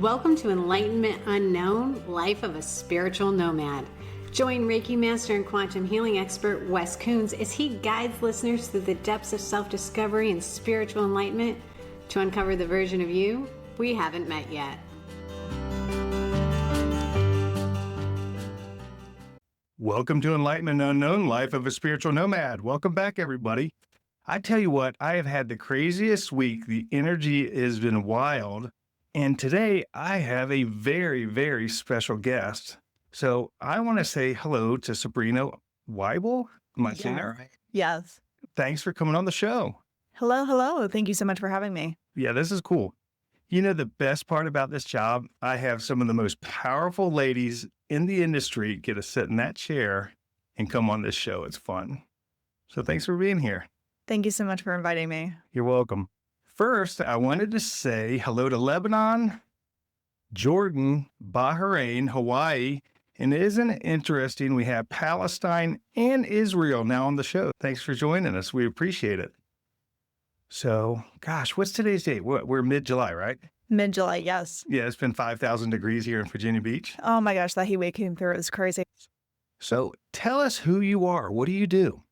Welcome to Enlightenment Unknown Life of a Spiritual Nomad. Join Reiki Master and Quantum Healing expert Wes Coons as he guides listeners through the depths of self-discovery and spiritual enlightenment to uncover the version of you we haven't met yet. Welcome to Enlightenment Unknown Life of a Spiritual Nomad. Welcome back, everybody. I tell you what, I have had the craziest week. The energy has been wild. And today I have a very, very special guest. So I want to say hello to Sabrina Weibel. Am I saying that right? Yes. Thanks for coming on the show. Hello. Thank you so much for having me. Yeah, this is cool. You know, the best part about this job, I have some of the most powerful ladies in the industry get to sit in that chair and come on this show. It's fun. So thanks for being here. Thank you so much for inviting me. You're welcome. First, I wanted to say hello to Lebanon, Jordan, Bahrain, Hawaii, and isn't it interesting? We have Palestine and Israel now on the show. Thanks for joining us. We appreciate it. So, gosh, what's today's date? We're mid-July, right? Mid-July, yes. Yeah, it's been 5,000 degrees here in Virginia Beach. Oh my gosh, that heat wave came through. It was crazy. So tell us who you are. What do you do?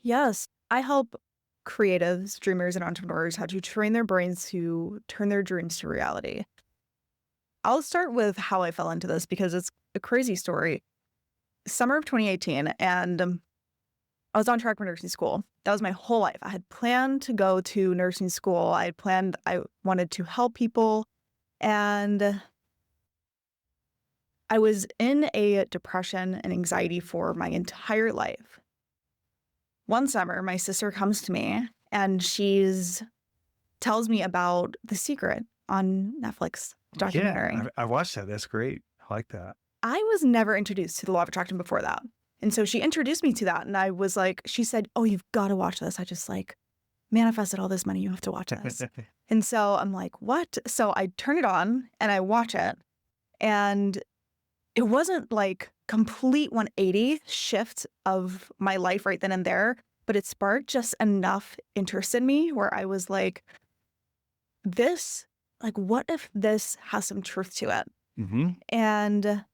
Yes, I help creatives, dreamers, and entrepreneurs how to train their brains to turn their dreams to reality. I'll start with how I fell into this because it's a crazy story. Summer of 2018, and I was on track for nursing school. That was my whole life. I had planned to go to nursing school. I wanted to help people, and I was in a depression and anxiety for my entire life. One summer, my sister comes to me and tells me about The Secret on Netflix documentary. Yeah, I watched that. That's great. I like that. I was never introduced to the law of attraction before that. And so she introduced me to that. And I was like, she said, "Oh, you've got to watch this. I just manifested all this money. You have to watch this." And so I'm like, what? So I turn it on and I watch it. And it wasn't like complete 180 shift of my life right then and there, but it sparked just enough interest in me where I was like, what if this has some truth to it? Mm-hmm. And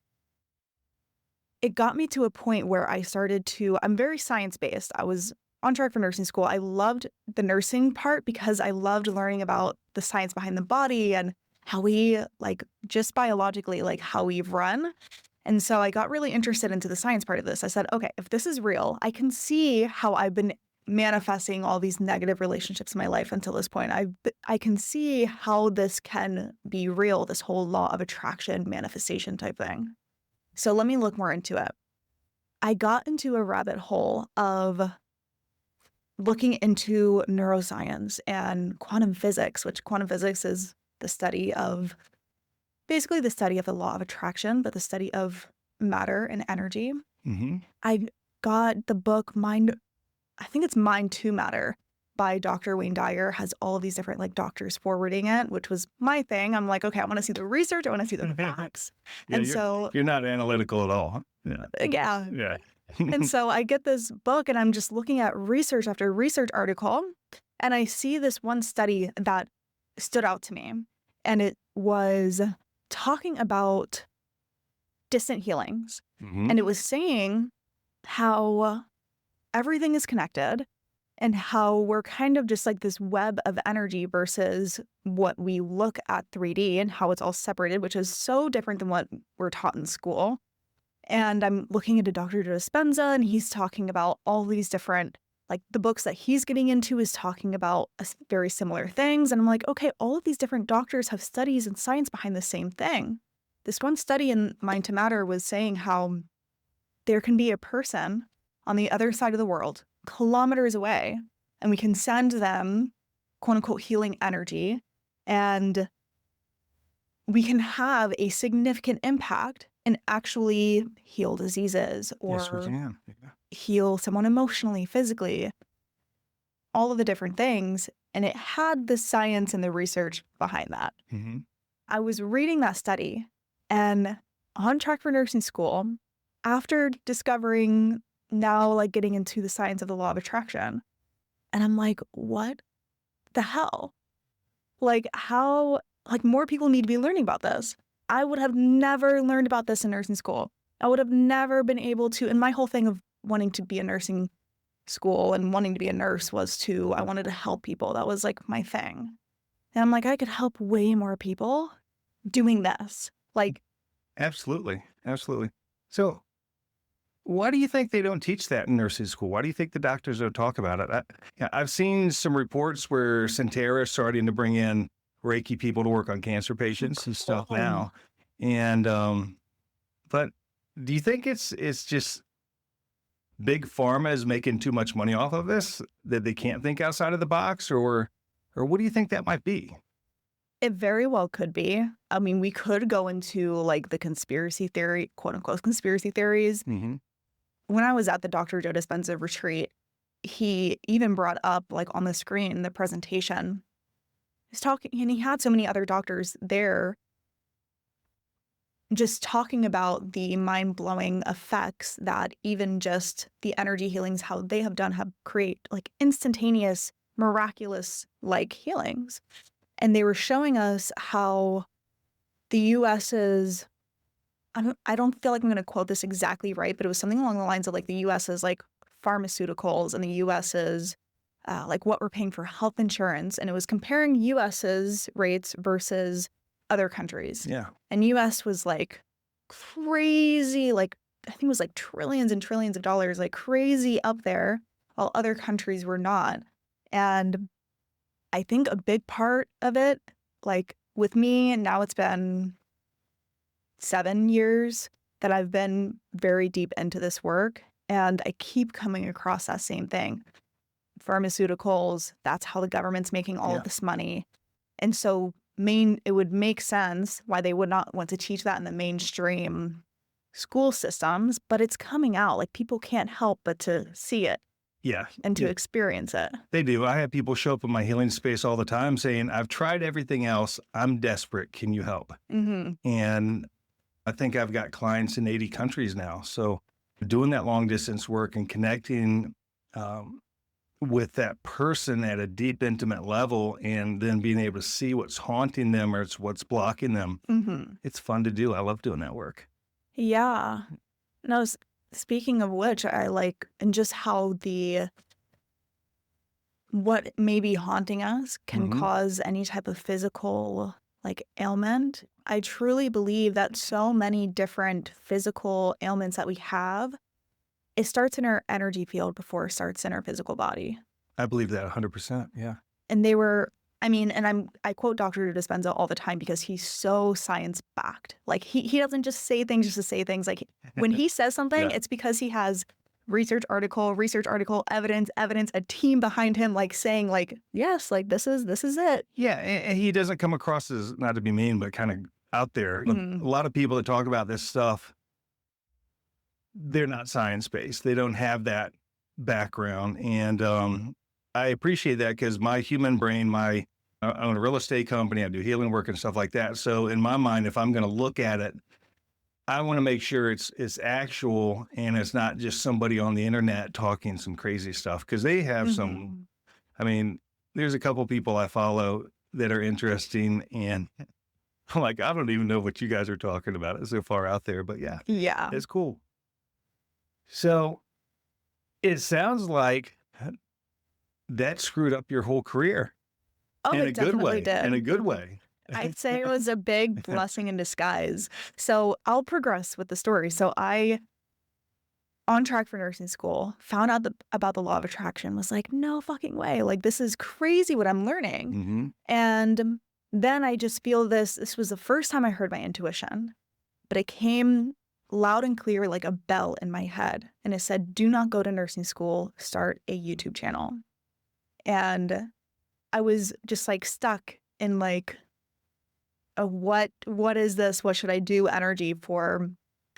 it got me to a point where I'm very science-based. I was on track for nursing school. I loved the nursing part because I loved learning about the science behind the body and how we, just biologically, how we run. And so I got really interested into the science part of this. I said, okay, if this is real, I can see how I've been manifesting all these negative relationships in my life until this point. I can see how this can be real, this whole law of attraction, manifestation type thing. So let me look more into it. I got into a rabbit hole of looking into neuroscience and quantum physics, which quantum physics is basically the study of the law of attraction, but the study of matter and energy. Mm-hmm. I got the book I think it's Mind to Matter by Dr. Wayne Dyer, has all of these different doctors forwarding it, which was my thing. I'm like, okay, I want to see the research. I want to see the facts. Yeah, and so you're not analytical at all. Huh? Yeah. Yeah. And so I get this book and I'm just looking at research after research article, and I see this one study that stood out to me, and it was talking about distant healings. Mm-hmm. And it was saying how everything is connected and how we're kind of just like this web of energy versus what we look at 3D and how it's all separated, which is so different than what we're taught in school. And I'm looking into Dr. Dispenza, and he's talking about all these different, the books that he's getting into is talking about very similar things. And I'm like, okay, all of these different doctors have studies and science behind the same thing. This one study in Mind to Matter was saying how there can be a person on the other side of the world, kilometers away, and we can send them, quote unquote, healing energy, and we can have a significant impact and actually heal diseases or Yes, we can. Yeah. heal someone emotionally, physically, all of the different things. And it had the science and the research behind that. Mm-hmm. I was reading that study and on track for nursing school, after discovering now getting into the science of the law of attraction. And I'm like, what the hell? How like more people need to be learning about this. I would have never learned about this in nursing school. I would have never been able to, and my whole thing of wanting to be in nursing school and wanting to be a nurse was I wanted to help people. That was like my thing. And I'm like, I could help way more people doing this. Like, Absolutely. Absolutely. So why do you think they don't teach that in nursing school? Why do you think the doctors don't talk about it? I've seen some reports where Centera is starting to bring in Reiki people to work on cancer patients and stuff now. And, but do you think it's just big pharma is making too much money off of this, that they can't think outside of the box, or what do you think that might be? it very well could be. I mean, we could go into like the conspiracy theory, quote unquote, conspiracy theories. Mm-hmm. When I was at the Dr. Joe Dispenza retreat, he even brought up, like on the screen, the presentation. He's talking, and he had so many other doctors there just talking about the mind-blowing effects that even just the energy healings, how they have done, have create like instantaneous, miraculous like healings. And they were showing us how the US's, I don't feel like I'm going to quote this exactly right, but it was something along the lines of like the US's like pharmaceuticals and the US's like what we're paying for health insurance. And it was comparing US's rates versus other countries. Yeah. And US was like crazy, like I think it was like trillions and trillions of dollars, like crazy up there, while other countries were not. And I think a big part of it, like with me, now it's been 7 years that I've been very deep into this work, and I keep coming across that same thing. Pharmaceuticals, that's how the government's making all of this money. And so it would make sense why they would not want to teach that in the mainstream school systems, but it's coming out. Like people can't help but to see it. Yeah. And to experience it. They do. I have people show up in my healing space all the time saying, I've tried everything else. I'm desperate. Can you help? Mm-hmm. And I think I've got clients in 80 countries now. So doing that long distance work and connecting with that person at a deep, intimate level, and then being able to see what's haunting them or it's what's blocking them. Mm-hmm. It's fun to do. I love doing that work. Yeah. No, speaking of which, I like, and just how what may be haunting us can cause any type of physical like ailment. I truly believe that so many different physical ailments that we have, it starts in our energy field before it starts in our physical body. I believe that 100%. Yeah. And they were, I mean, and I quote Dr. Dispenza all the time because he's so science-backed. Like he doesn't just say things just to say things. Like when he says something, it's because he has research article, evidence, a team behind him, like saying like, yes, like this is it. Yeah. And he doesn't come across as, not to be mean, but kind of out there. A lot of people that talk about this stuff, they're not science-based. They don't have that background. And I appreciate that because my human brain, I own a real estate company, I do healing work and stuff like that. So in my mind, if I'm going to look at it, I want to make sure it's actual and it's not just somebody on the internet talking some crazy stuff, because they have some, I mean, there's a couple people I follow that are interesting, and I'm like, I don't even know what you guys are talking about. It's so far out there, but yeah, it's cool. So it sounds like that screwed up your whole career. Oh, in it a good definitely way. did. In a good way. I'd say it was a big blessing in disguise. So I'll progress with the story. So I, on track for nursing school, found out about the law of attraction, was like, no fucking way. Like, this is crazy what I'm learning. And then I just feel this was the first time I heard my intuition, but it came loud and clear like a bell in my head. And it said, do not go to nursing school, start a YouTube channel. And I was just like stuck in like, what is this? What should I do? Energy for,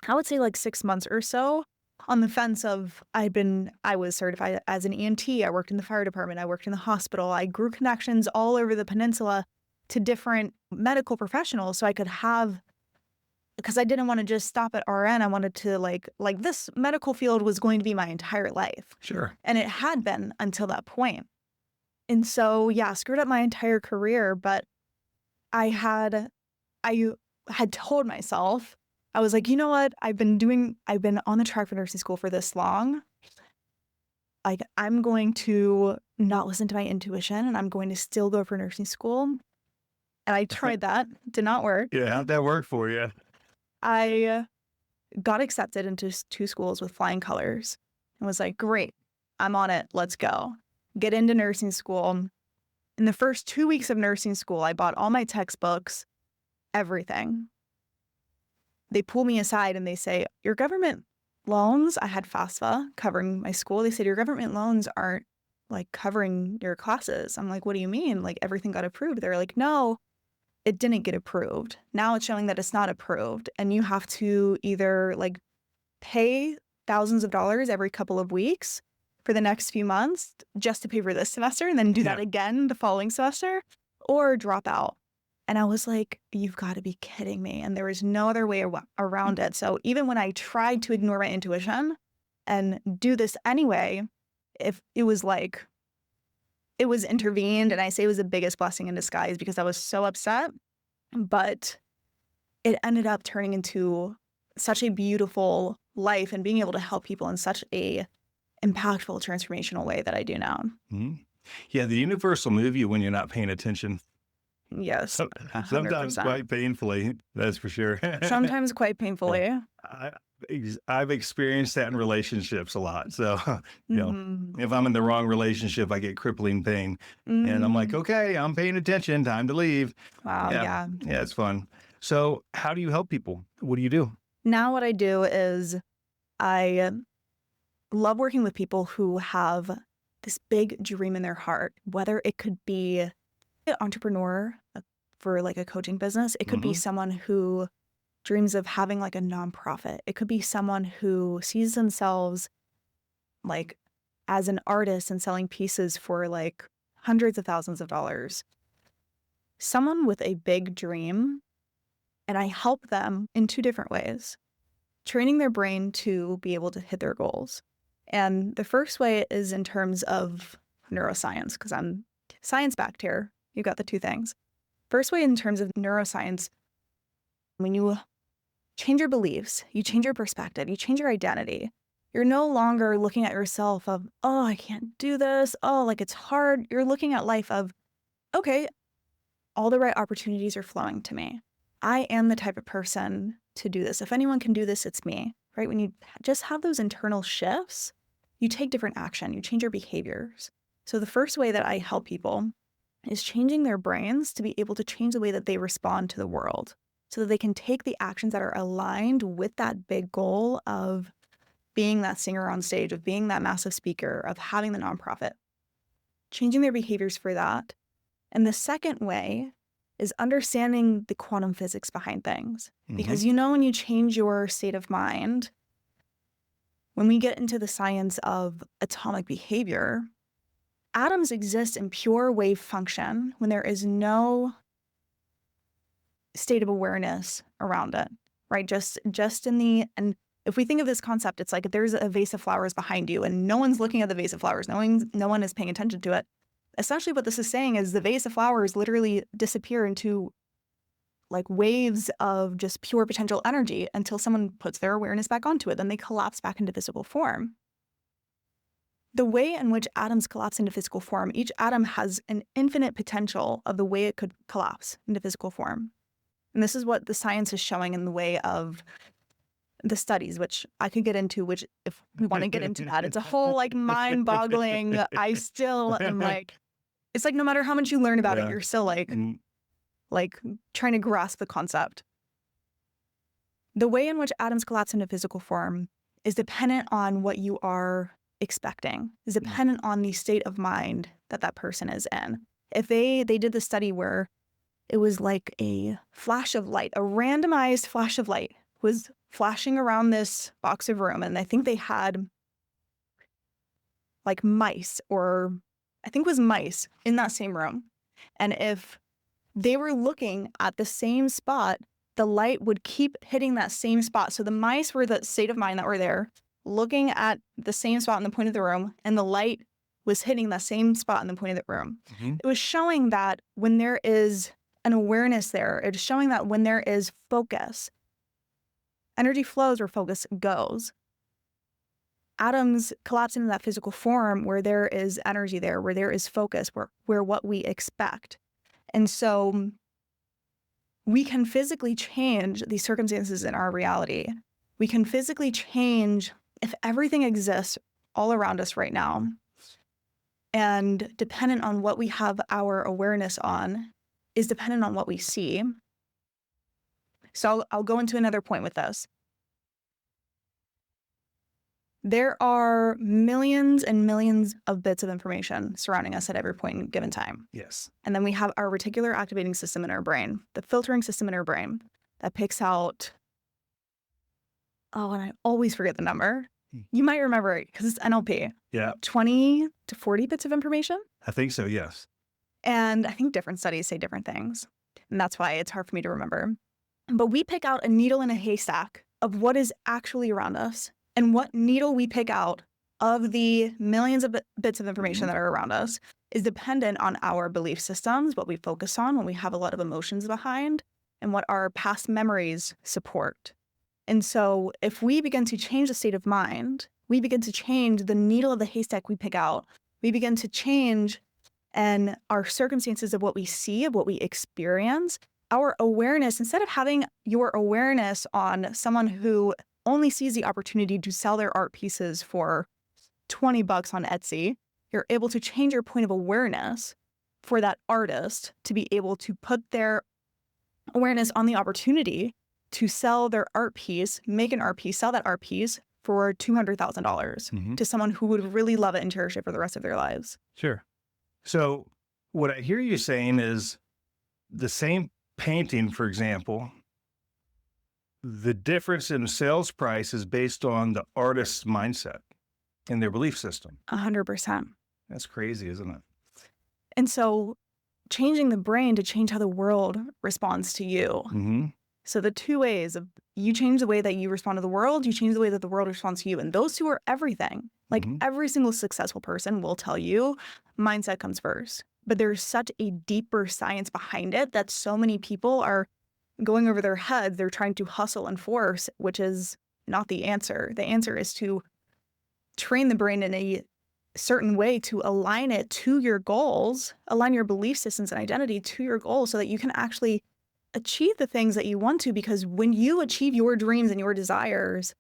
I would say like 6 months or so, on the fence of I was certified as an EMT. I worked in the fire department. I worked in the hospital. I grew connections all over the peninsula to different medical professionals so I could have, because I didn't want to just stop at RN. I wanted to like this medical field was going to be my entire life. Sure. And it had been until that point. And so, yeah, screwed up my entire career, but I had told myself, I was like, you know what? I've been on the track for nursing school for this long. Like, I'm going to not listen to my intuition and I'm going to still go for nursing school. And I tried that. Did not work. Yeah, how'd that work for you? I got accepted into 2 schools with flying colors and was like, great, I'm on it. Let's go. Get into nursing school. In the first 2 weeks of nursing school, I bought all my textbooks, everything. They pull me aside and they say, your government loans, I had FAFSA covering my school. They said, your government loans aren't like covering your classes. I'm like, what do you mean? Like, everything got approved. They're like, no, it didn't get approved. Now it's showing that it's not approved. And you have to either like pay thousands of dollars every couple of weeks for the next few months just to pay for this semester and then do that again the following semester, or drop out. And I was like, you've got to be kidding me. And there was no other way around it. So even when I tried to ignore my intuition and do this anyway, if it was like, it was intervened, and I say it was the biggest blessing in disguise because I was so upset, but it ended up turning into such a beautiful life and being able to help people in such a impactful, transformational way that I do now. Mm-hmm. Yeah, the universe will move you when you're not paying attention. Yes, 100%. Sometimes quite painfully, that's for sure. Sometimes quite painfully. I've experienced that in relationships a lot. So, you know, Mhm. if I'm in the wrong relationship, I get crippling pain. And I'm like, okay, I'm paying attention. Time to leave. Wow, yeah. Yeah, it's fun. So how do you help people? What do you do? Now what I do is I love working with people who have this big dream in their heart, whether it could be an entrepreneur for like a coaching business. It could be someone who dreams of having like a nonprofit. It could be someone who sees themselves like as an artist and selling pieces for like hundreds of thousands of dollars. Someone with a big dream, and I help them in 2 different ways. Training their brain to be able to hit their goals. And the first way is in terms of neuroscience, because I'm science-backed here. You got the 2 things. First way in terms of neuroscience, when you change your beliefs, you change your perspective, you change your identity, you're no longer looking at yourself of, oh, I can't do this. Oh, like it's hard. You're looking at life of, okay, all the right opportunities are flowing to me. I am the type of person to do this. If anyone can do this, it's me, right? When you just have those internal shifts, you take different action, you change your behaviors. So the first way that I help people is changing their brains to be able to change the way that they respond to the world so that they can take the actions that are aligned with that big goal of being that singer on stage, of being that massive speaker, of having the nonprofit, changing their behaviors for that. And the second way is understanding the quantum physics behind things. Because when you change your state of mind, when we get into the science of atomic behavior, atoms exist in pure wave function when there is no state of awareness around it, right? Just in the, and if we think of this concept, it's like if there's a vase of flowers behind you and no one's looking at the vase of flowers, no one is paying attention to it. Essentially what this is saying is the vase of flowers literally disappear into like waves of just pure potential energy until someone puts their awareness back onto it. Then they collapse back into physical form. The way in which atoms collapse into physical form, each atom has an infinite potential of the way it could collapse into physical form. And this is what the science is showing in the way of the studies, which I could get into, which if we want to get into that, it's a whole like mind-boggling, I still am like, it's like no matter how much you learn about it, you're still like trying to grasp the concept. The way in which atoms collapse into physical form is dependent on what you are expecting, is dependent on the state of mind that person is in. If they did the study where it was like a flash of light, a randomized flash of light was flashing around this box of room, and I think they had like mice, or I think it was mice in that same room. And if they were looking at the same spot, the light would keep hitting that same spot. So the mice were the state of mind that were there, looking at the same spot in the point of the room, and the light was hitting that same spot in the point of the room. It was showing that when there is an awareness there. It's showing that when there is focus, energy flows where focus goes. Atoms collapse into that physical form where there is energy there, where there is focus, where what we expect. And so we can physically change the circumstances in our reality. We can physically change if everything exists all around us right now. And dependent on what we have our awareness on is dependent on what we see. So I'll go into another point with this. There are millions and millions of bits of information surrounding us at every point in given time. Yes. And then we have our reticular activating system in our brain, the filtering system in our brain that picks out, and I always forget the number. You might remember it because it's NLP. Yeah. 20 to 40 bits of information. I think so, yes. And I think different studies say different things. And that's why it's hard for me to remember. But we pick out a needle in a haystack of what is actually around us. And what needle we pick out of the millions of bits of information that are around us is dependent on our belief systems, what we focus on when we have a lot of emotions behind, and what our past memories support. And so if we begin to change the state of mind, we begin to change the needle of the haystack we pick out, we begin to change and our circumstances of what we see, of what we experience, our awareness, instead of having your awareness on someone who only sees the opportunity to sell their art pieces for $20 on Etsy, you're able to change your point of awareness for that artist to be able to put their awareness on the opportunity to sell their art piece, make an art piece, sell that art piece for $200,000 to someone who would really love it and cherish it for the rest of their lives. Sure. So what I hear you saying is the same painting, for example, the difference in sales price is based on the artist's mindset and their belief system. 100%. That's crazy, isn't it? And so changing the brain to change how the world responds to you. Mm-hmm. So the two ways of you change the way that you respond to the world, you change the way that the world responds to you. And those two are everything. Like every single successful person will tell you mindset comes first. But there's such a deeper science behind it that so many people are going over their heads. They're trying to hustle and force, which is not the answer. The answer is to train the brain in a certain way to align it to your goals, align your belief systems and identity to your goals so that you can actually achieve the things that you want to. Because when you achieve your dreams and your desires,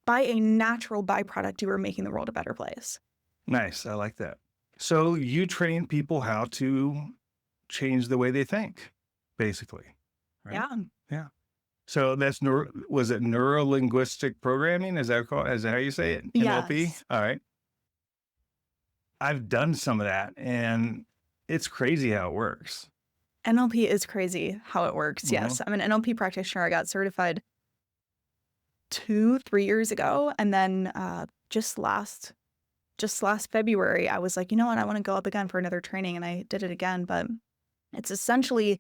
by a natural byproduct, you are making the world a better place. Nice. I like that. So you train people how to change the way they think, basically. Right? Yeah. Yeah. So that's was it neuro-linguistic programming? Is that how you say it? NLP? Yes. All right. I've done some of that and it's crazy how it works. NLP is crazy how it works. Yes. I'm an NLP practitioner. I got certified 2-3 years ago. And then just last February, I was like, you know what? I want to go up again for another training. And I did it again. But it's essentially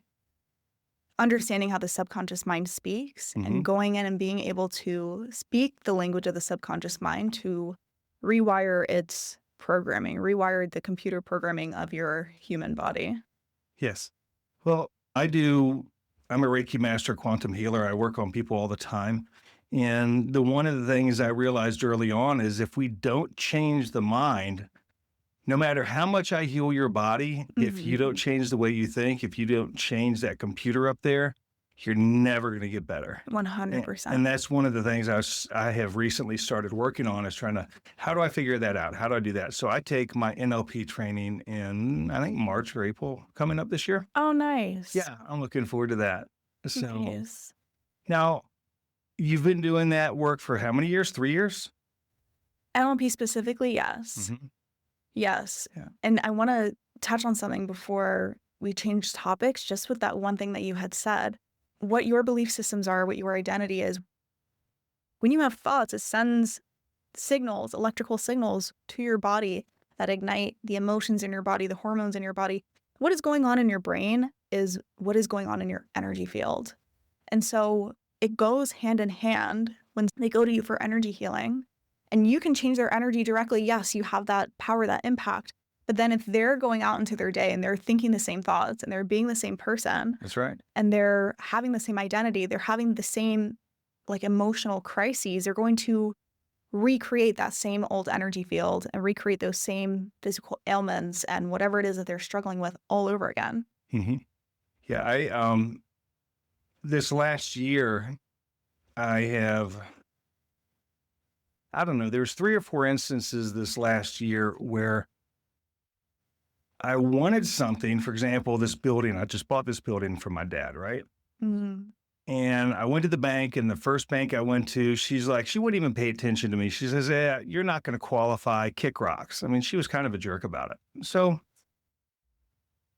understanding how the subconscious mind speaks and going in and being able to speak the language of the subconscious mind to rewire its programming, rewire the computer programming of your human body. Yes. Well, I'm a Reiki master quantum healer. I work on people all the time. And one of the things I realized early on is if we don't change the mind, no matter how much I heal your body, if you don't change the way you think, if you don't change that computer up there, you're never going to get better. 100%. And that's one of the things I have recently started working on is how do I figure that out? How do I do that? So I take my NLP training in, I think, March or April coming up this year. Oh, nice. Yeah, I'm looking forward to that. So Nice. now you've been doing that work for how many years? 3 years? NLP specifically, yes. Yes. Yeah. And I want to touch on something before we change topics, just with that one thing that you had said. What your belief systems are, what your identity is. When you have thoughts, it sends signals, electrical signals to your body that ignite the emotions in your body, the hormones in your body. What is going on in your brain is what is going on in your energy field. And so it goes hand in hand when they go to you for energy healing. And you can change their energy directly. Yes, you have that power, that impact. But then if they're going out into their day and they're thinking the same thoughts and they're being the same person That's right. and they're having the same identity, they're having the same like emotional crises, they're going to recreate that same old energy field and recreate those same physical ailments and whatever it is that they're struggling with all over again. Hmm. Yeah. This last year, I don't know, there's 3 or 4 instances this last year where I wanted something. For example, this building, I just bought this building from my dad, right? Mm, And I went to the bank, and the first bank I went to, she's like, she wouldn't even pay attention to me. She says, "Yeah, you're not going to qualify, kick rocks." I mean, she was kind of a jerk about it. So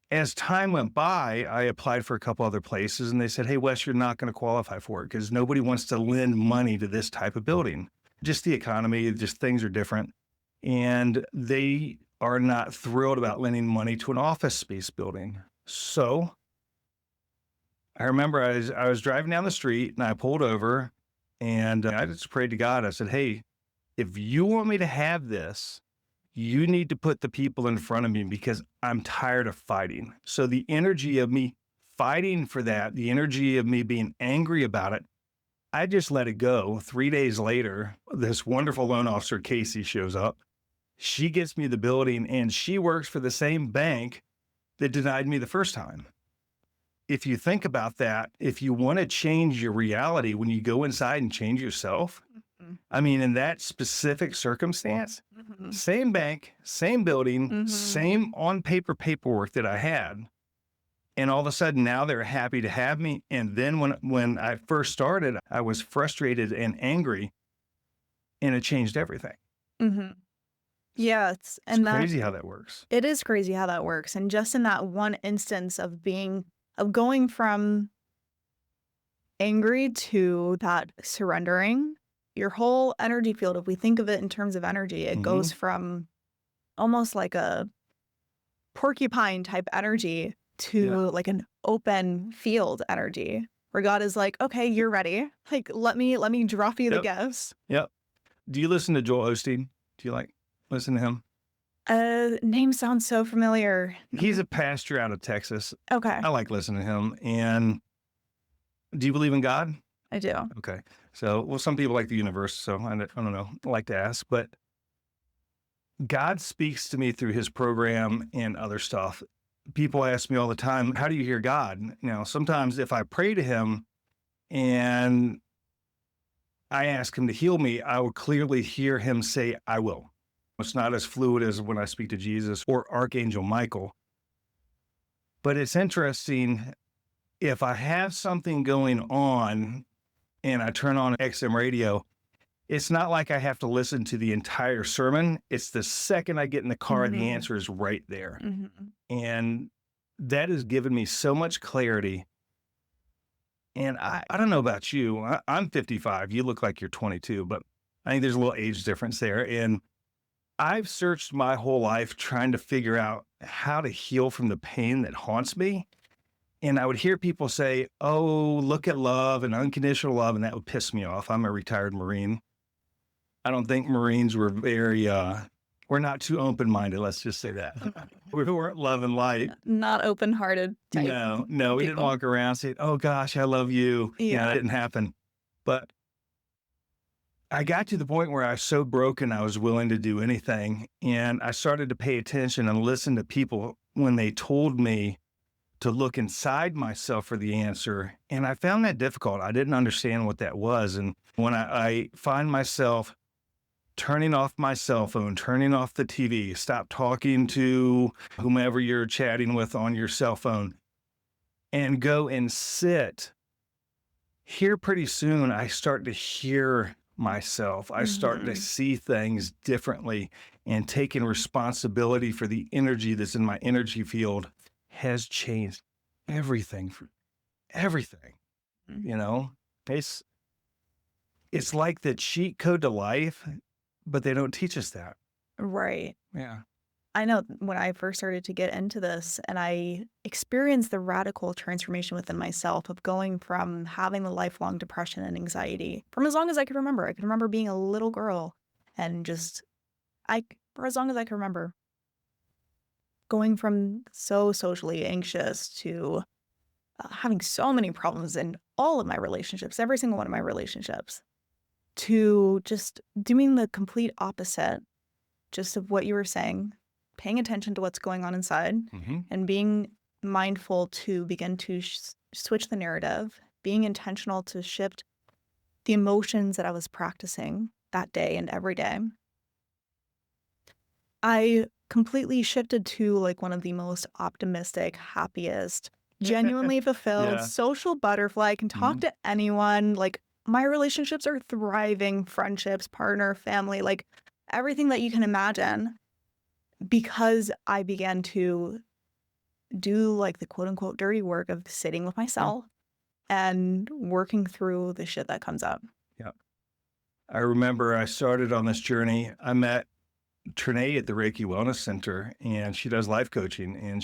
as time went by, I applied for a couple other places, and they said, "Hey, Wes, you're not going to qualify for it because nobody wants to lend money to this type of building. Just the economy, just things are different." And they are not thrilled about lending money to an office space building. So I remember I was driving down the street and I pulled over and I just prayed to God. I said, "Hey, if you want me to have this, you need to put the people in front of me because I'm tired of fighting." So the energy of me fighting for that, the energy of me being angry about it, I just let it go. 3 days later, this wonderful loan officer, Casey, shows up. She gets me the building and she works for the same bank that denied me the first time. If you think about that, if you want to change your reality when you go inside and change yourself, mhm, I mean, in that specific circumstance, mhm, same bank, same building, mhm. same on paper paperwork that I had. And all of a sudden now they're happy to have me. And then when I first started, I was frustrated and angry and it changed everything. Mhm. Yeah, It's and that crazy how that works. it is crazy how that works. And just in that one instance of going from angry to that surrendering, your whole energy field, if we think of it in terms of energy, it Hmm. goes from almost like a porcupine type energy to Yeah. like an open field energy where God is like, okay, you're ready. Like, let me drop you the Yep. gifts. Yep. Do you listen to Joel Osteen? Do you like listen to him? Name sounds so familiar. He's a pastor out of Texas. Okay, I like listening to him. And do you believe in God? I do. Okay. So, well, some people like the universe. So I don't know. I like to ask, but God speaks to me through his program and other stuff. People ask me all the time, "How do you hear God?" Now, sometimes if I pray to him and I ask him to heal me, I will clearly hear him say, "I will." It's not as fluid as when I speak to Jesus or Archangel Michael. But it's interesting, if I have something going on and I turn on XM radio, it's not like I have to listen to the entire sermon. It's the second I get in the car, the Mhm, answer is right there. mhm. And that has given me so much clarity. And I don't know about you. I'm 55. You look like you're 22, but I think there's a little age difference there. And I've searched my whole life trying to figure out how to heal from the pain that haunts me. And I would hear people say, "Oh, look at love and unconditional love." And that would piss me off. I'm a retired Marine. I don't think Marines were very, we're not too open minded. Let's just say that. We weren't love and light. Not open-hearted type No, no, we didn't people. walk around saying, "Oh gosh, I love you." That Yeah. didn't happen. But I got to the point where I was so broken, I was willing to do anything. And I started to pay attention and listen to people when they told me to look inside myself for the answer. And I found that difficult. I didn't understand what that was. And when I find myself turning off my cell phone, turning off the TV, stop talking to whomever you're chatting with on your cell phone, and go and sit, here pretty soon, I start to hear myself. I start to Mhm. see things differently, and taking responsibility for the energy that's in my energy field has changed everything for everything. Mm. You know, it's it's like the cheat code to life, but they don't teach us that. Right. Yeah. I know when I first started to get into this and I experienced the radical transformation within myself of going from having the lifelong depression and anxiety from as long as I could remember. I could remember being a little girl and just for as long as I can remember, going from so socially anxious to having so many problems in all of my relationships, every single one of my relationships, to just doing the complete opposite, just of what you were saying, paying attention to what's going on inside and being mindful to begin to switch the narrative, being intentional to shift the emotions that I was practicing that day and every day. I completely shifted to like one of the most optimistic, happiest, genuinely fulfilled, Yeah. social butterfly. I can talk to anyone. Like my relationships are thriving, friendships, partner, family, like everything that you can imagine, because I began to do like the quote unquote dirty work of sitting with myself and working through the shit that comes up. Yeah. I remember I started on this journey. I met Trinae at the Reiki Wellness Center, and she does life coaching. And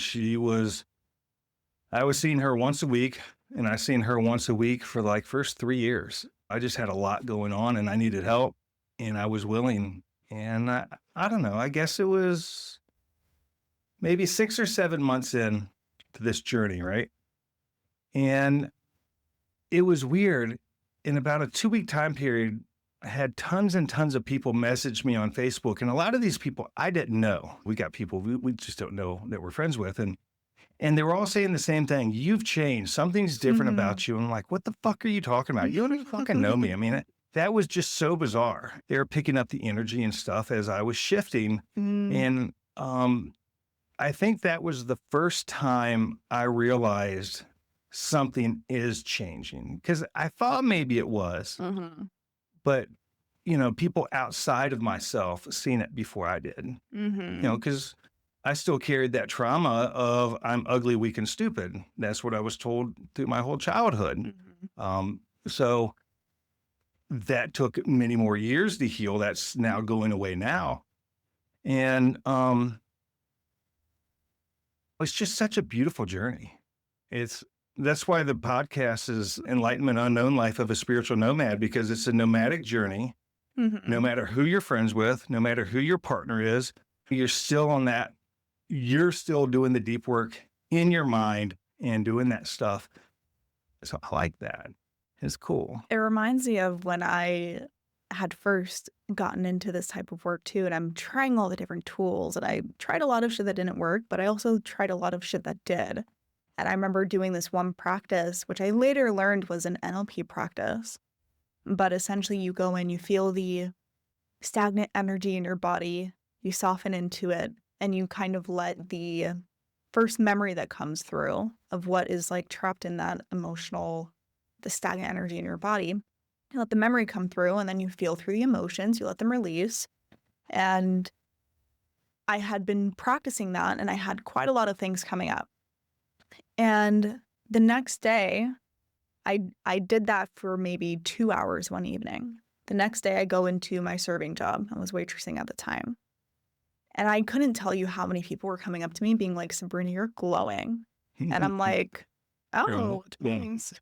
I was seeing her once a week, and I seen her once a week for like first 3 years. I just had a lot going on and I needed help, and I was willing. And I don't know, I guess it was maybe 6 or 7 months in to this journey, right? And it was weird. In about a 2-week time period, I had tons and tons of people message me on Facebook. And a lot of these people I didn't know. We got people we just don't know that we're friends with. And they were all saying the same thing. You've changed. Something's different about you. And I'm like, what the fuck are you talking about? You don't even fucking know me. I mean, that was just so bizarre. They were picking up the energy and stuff as I was shifting. And I think that was the first time I realized something is changing, because I thought maybe it was, but people outside of myself seen it before I did, because I still carried that trauma of I'm ugly, weak, and stupid. That's what I was told through my whole childhood. So that took many more years to heal. That's now going away now. And it's just such a beautiful journey. That's why the podcast is Enlightenment Unknown Life of a Spiritual Nomad, because it's a nomadic journey. No matter who you're friends with, no matter who your partner is, you're still on that. You're still doing the deep work in your mind and doing that stuff. So I like that. It's cool. It reminds me of when I had first gotten into this type of work too, and I'm trying all the different tools, and I tried a lot of shit that didn't work, but I also tried a lot of shit that did. And I remember doing this one practice, which I later learned was an NLP practice. But essentially you go in, you feel the stagnant energy in your body, you soften into it, and you kind of let the first memory that comes through of what is like trapped in that emotional, the stagnant energy in your body, you let the memory come through, and then you feel through the emotions, you let them release. And I had been practicing that, and I had quite a lot of things coming up. And the next day, I did that for maybe 2 hours one evening. The next day, I go into my serving job. I was waitressing at the time. And I couldn't tell you how many people were coming up to me being like, Sabrina, you're glowing. And I'm like, oh, thanks.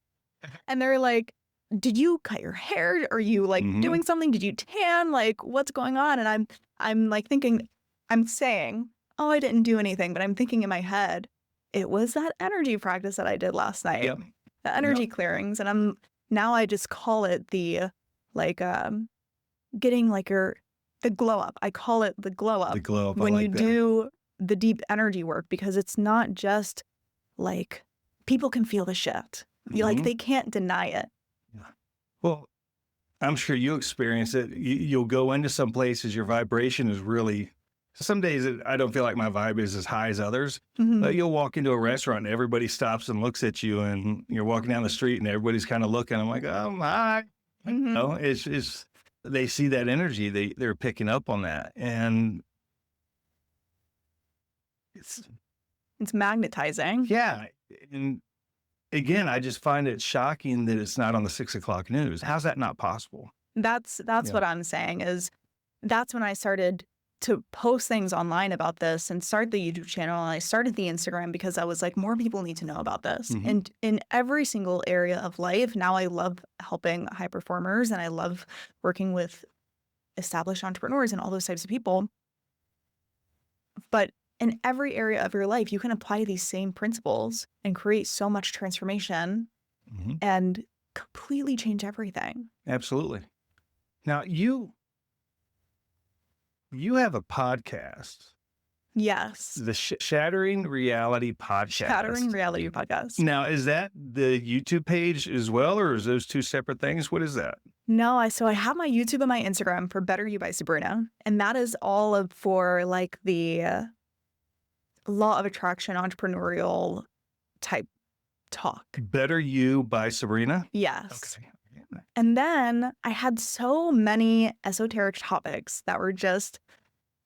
And they're like, did you cut your hair? Are you like doing something? Did you tan? Like, what's going on? And I'm like thinking, I'm saying, oh, I didn't do anything. But I'm thinking in my head, it was that energy practice that I did last night. Yep. The energy clearings. And I just call it the like getting like the glow up. I call it the glow up. The glow up. When you do the deep energy work, because it's not just like people can feel the shift. Like they can't deny it. Yeah. Well, I'm sure you experience it. You'll go into some places, your vibration is really, some days I don't feel like my vibe is as high as others, but you'll walk into a restaurant and everybody stops and looks at you, and you're walking down the street and everybody's kind of looking. I'm like, oh, hi. It's they see that energy. They're picking up on that. And it's magnetizing. Yeah. And again, I just find it shocking that it's not on the 6 o'clock news. How's that not possible? That's what I'm saying is that's when I started to post things online about this and start the YouTube channel. And I started the Instagram because I was like, more people need to know about this. And in every single area of life, now I love helping high performers, and I love working with established entrepreneurs and all those types of people. But in every area of your life, you can apply these same principles and create so much transformation and completely change everything. Absolutely. Now, you have a podcast, Yes. the Shattering Reality Podcast. Shattering Reality Podcast. Now, is that the YouTube page as well, or is those two separate things? What is that? No, so I have my YouTube and my Instagram for Better You by Sabrina, and that is all for like the law of attraction, entrepreneurial type talk. Better You by Sabrina? Yes. Okay. And then I had so many esoteric topics that were just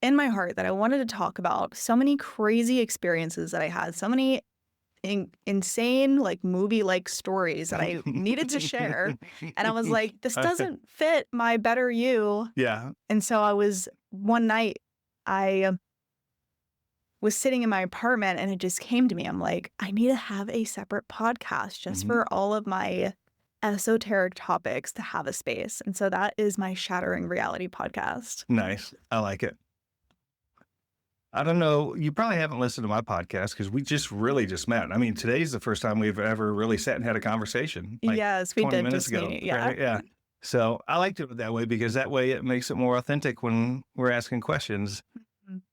in my heart that I wanted to talk about. So many crazy experiences that I had, so many insane, like movie-like stories that I needed to share. And I was like, this doesn't fit my Better You. Yeah. And so one night, I was sitting in my apartment and it just came to me. I'm like, I need to have a separate podcast just for all of my esoteric topics to have a space. And so that is my Shattering Reality podcast. Nice. I like it. I don't know. You probably haven't listened to my podcast because we just met. I mean, today's the first time we've ever really sat and had a conversation. Like yes, we 20 did minutes just ago. meet. Yeah. Right? Yeah. So I liked it that way because that way it makes it more authentic when we're asking questions.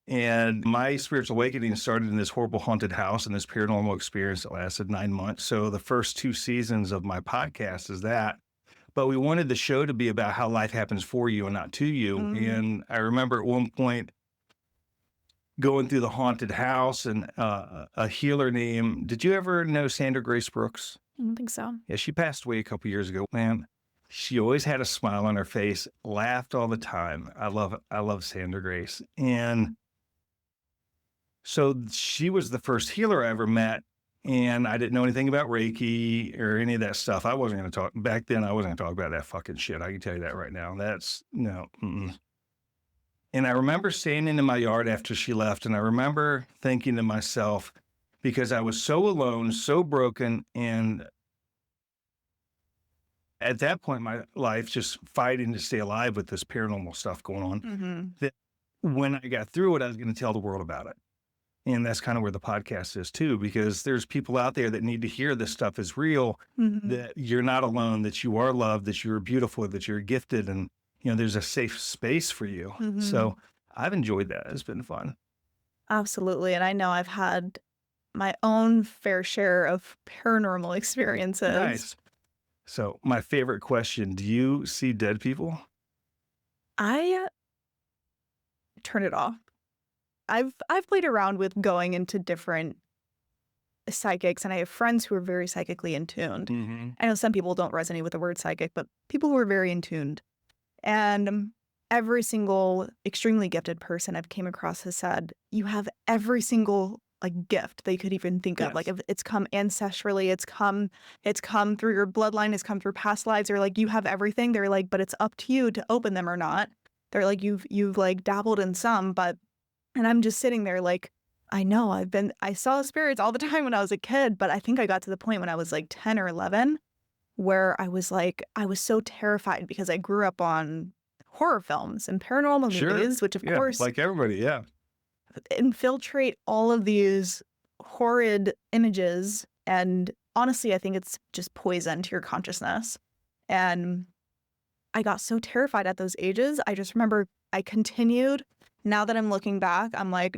And my spiritual awakening started in this horrible haunted house and this paranormal experience that lasted 9 months. So the first 2 seasons of my podcast is that. But we wanted the show to be about how life happens for you and not to you. And I remember at one point going through the haunted house and a healer named, did you ever know Sandra Grace Brooks? I don't think so. Yeah, she passed away a couple years ago. Man, she always had a smile on her face, laughed all the time. I love Sandra Grace. And so she was the first healer I ever met. And I didn't know anything about Reiki or any of that stuff. I wasn't going to talk back then. I wasn't going to talk about that fucking shit. I can tell you that right now. That's no. And I remember standing in my yard after she left. And I remember thinking to myself, because I was so alone, so broken, and at that point in my life, just fighting to stay alive with this paranormal stuff going on, that when I got through it, I was going to tell the world about it. And that's kind of where the podcast is too, because there's people out there that need to hear this stuff is real, that you're not alone, that you are loved, that you're beautiful, that you're gifted, and there's a safe space for you. So I've enjoyed that. It's been fun. Absolutely. And I know I've had my own fair share of paranormal experiences. Nice. So my favorite question, do you see dead people? I turn it off. I've played around with going into different psychics, and I have friends who are very psychically in tuned. I know some people don't resonate with the word psychic, but people who are very in tuned. And every single extremely gifted person I've came across has said, you have every single gift they could even think of. Like if it's come ancestrally, it's come through your bloodline, it's come through past lives. They're like, you have everything. They're like, but it's up to you to open them or not. They're like, you've dabbled in some, and I'm just sitting there like, I know I saw spirits all the time when I was a kid, but I think I got to the point when I was like 10 or 11 where I was so terrified because I grew up on horror films and paranormal movies, which of course, like everybody, infiltrate all of these horrid images. And honestly, I think it's just poison to your consciousness. And I got so terrified at those ages. I just remember I continued. Now that I'm looking back, I'm like,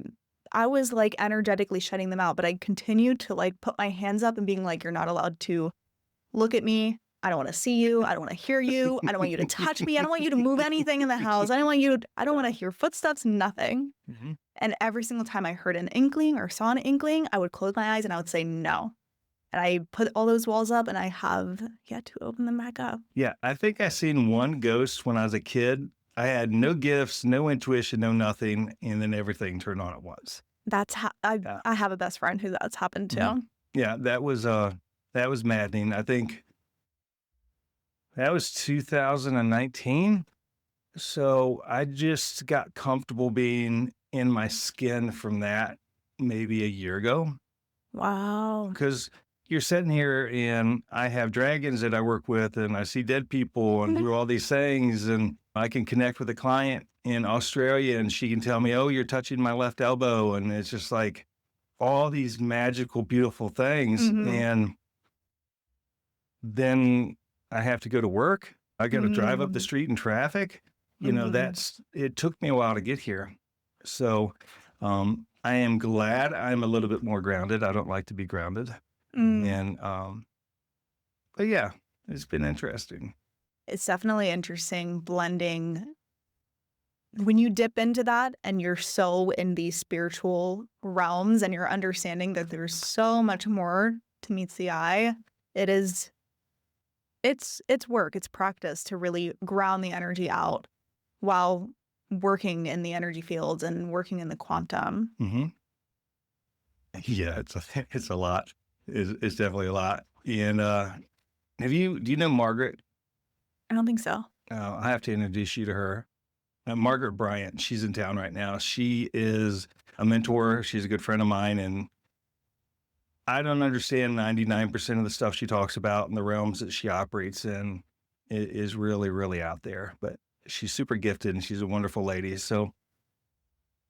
I was like energetically shutting them out, but I continued to put my hands up and being like, you're not allowed to look at me. I don't want to see you. I don't want to hear you. I don't want you to touch me. I don't want you to move anything in the house. I don't want to hear footsteps, nothing. And every single time I heard an inkling or saw an inkling, I would close my eyes and I would say no. And I put all those walls up and I have yet to open them back up. Yeah, I think I seen one ghost when I was a kid. I had no gifts, no intuition, no nothing, and then everything turned on at once. That's how I have a best friend who that's happened to. Yeah, that was maddening. I think that was 2019. So I just got comfortable being in my skin from that maybe a year ago. Wow. Because you're sitting here and I have dragons that I work with and I see dead people and do all these things and I can connect with a client in Australia and she can tell me, oh, you're touching my left elbow. And it's just like all these magical, beautiful things. And then I have to go to work. I got to drive up the street in traffic. You know, it took me a while to get here. So I am glad I'm a little bit more grounded. I don't like to be grounded. And, but yeah, it's been interesting. It's definitely interesting blending when you dip into that and you're so in these spiritual realms and you're understanding that there's so much more to meets the eye. It's work, it's practice to really ground the energy out while working in the energy fields and working in the quantum. Yeah, it's a lot. It's definitely a lot. And do you know Margaret? I don't think so. I have to introduce you to her. Margaret Bryant, she's in town right now. She is a mentor. She's a good friend of mine. And I don't understand 99% of the stuff she talks about and the realms that she operates in. It is really, really out there. But she's super gifted and she's a wonderful lady. So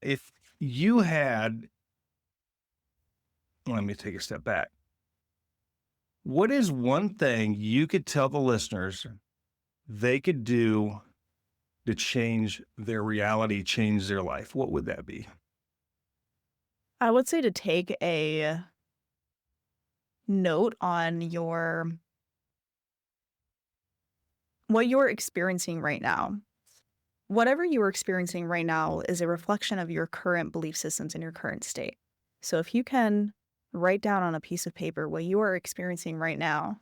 if you had, let me take a step back. What is one thing you could tell the listeners they could do to change their reality, change their life? What would that be? I would say to take a note on what you're experiencing right now. Whatever you are experiencing right now is a reflection of your current belief systems in your current state. So if you can write down on a piece of paper what you are experiencing right now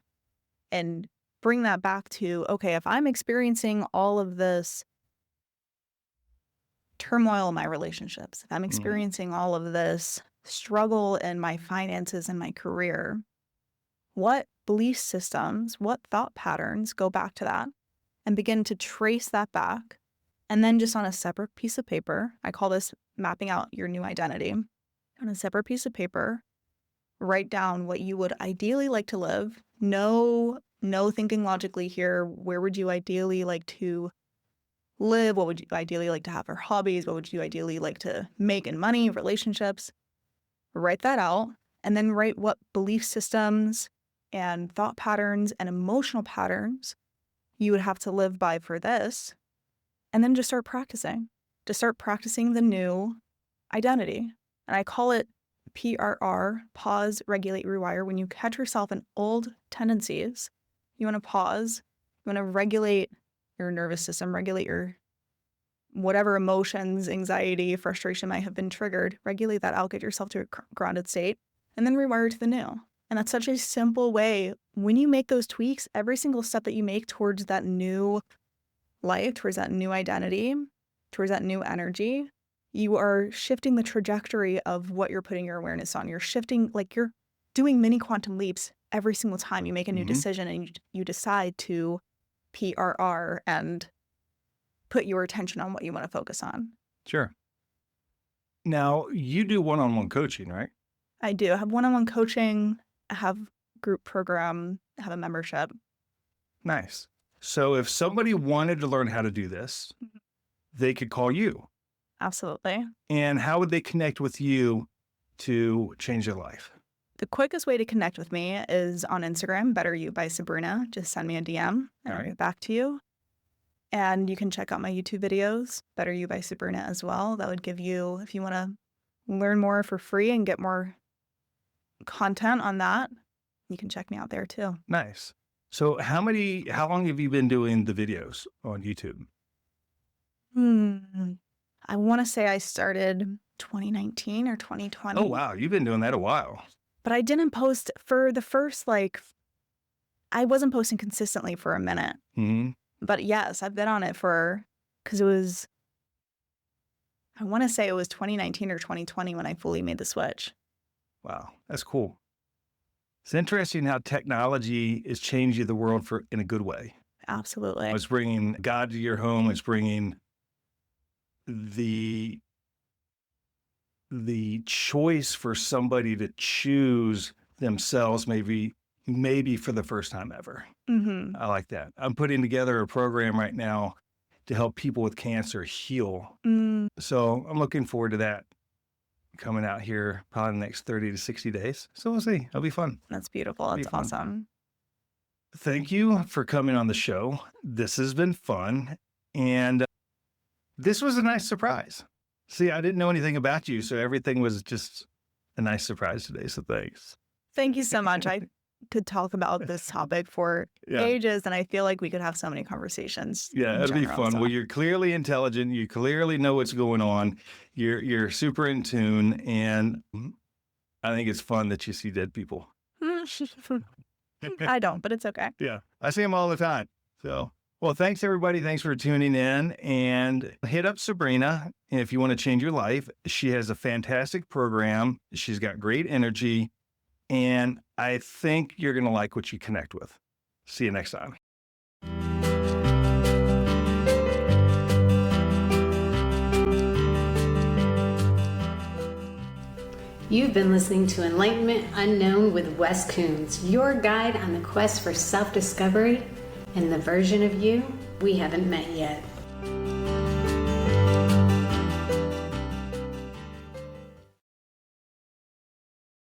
and bring that back to, okay, if I'm experiencing all of this turmoil in my relationships, if I'm experiencing all of this struggle in my finances and my career, what belief systems, what thought patterns go back to that, and begin to trace that back. And then just on a separate piece of paper, I call this mapping out your new identity. On a separate piece of paper, write down what you would ideally like to live. No thinking logically here. Where would you ideally like to live? What would you ideally like to have for hobbies? What would you ideally like to make in money, relationships? Write that out, and then write what belief systems and thought patterns and emotional patterns you would have to live by for this. And then just start practicing. Just start practicing the new identity. And I call it PRR, pause, regulate, rewire. When you catch yourself in old tendencies, you want to pause. You want to regulate your nervous system, regulate your whatever emotions, anxiety, frustration might have been triggered. Regulate that out, get yourself to a grounded state, and then rewire to the new. And that's such a simple way. When you make those tweaks, every single step that you make towards that new life, towards that new identity, towards that new energy, you are shifting the trajectory of what you're putting your awareness on. You're shifting, like you're doing mini quantum leaps every single time you make a new decision and you decide to PRR and put your attention on what you want to focus on. Sure. Now, you do one-on-one coaching, right? I do. I have one-on-one coaching. I have group program. I have a membership. Nice. So if somebody wanted to learn how to do this, they could call you. Absolutely. And how would they connect with you to change their life? The quickest way to connect with me is on Instagram, Better You by Sabrina. Just send me a DM and I'll get back to you. And you can check out my YouTube videos, Better You by Sabrina as well. That would give you, if you want to learn more for free and get more content on that, you can check me out there too. Nice. So how long have you been doing the videos on YouTube? I want to say I started 2019 or 2020. Oh, wow. You've been doing that a while. But I didn't post for the first, I wasn't posting consistently for a minute. But yes, I've been on it because it was, I want to say it was 2019 or 2020 when I fully made the switch. Wow. That's cool. It's interesting how technology is changing the world in a good way. Absolutely. It's bringing God to your home. It's bringing the choice for somebody to choose themselves maybe for the first time ever. I like that. I'm putting together a program right now to help people with cancer heal. So I'm looking forward to that coming out here probably in the next 30 to 60 days. So we'll see. It'll be fun. That's beautiful. That's awesome. Thank you for coming on the show. This has been fun. And this was a nice surprise. See, I didn't know anything about you, so everything was just a nice surprise today. So thanks. Thank you so much. I could talk about this topic for ages, and I feel like we could have so many conversations. Yeah, it'll be fun. So. Well, you're clearly intelligent. You clearly know what's going on. You're super in tune, and I think it's fun that you see dead people. I don't, but it's okay. Yeah, I see them all the time. So, well, thanks everybody. Thanks for tuning in, and hit up Sabrina if you want to change your life. She has a fantastic program. She's got great energy, and I think you're going to like what you connect with. See you next time. You've been listening to Enlightenment Unknown with Wes Coons, your guide on the quest for self-discovery and the version of you we haven't met yet.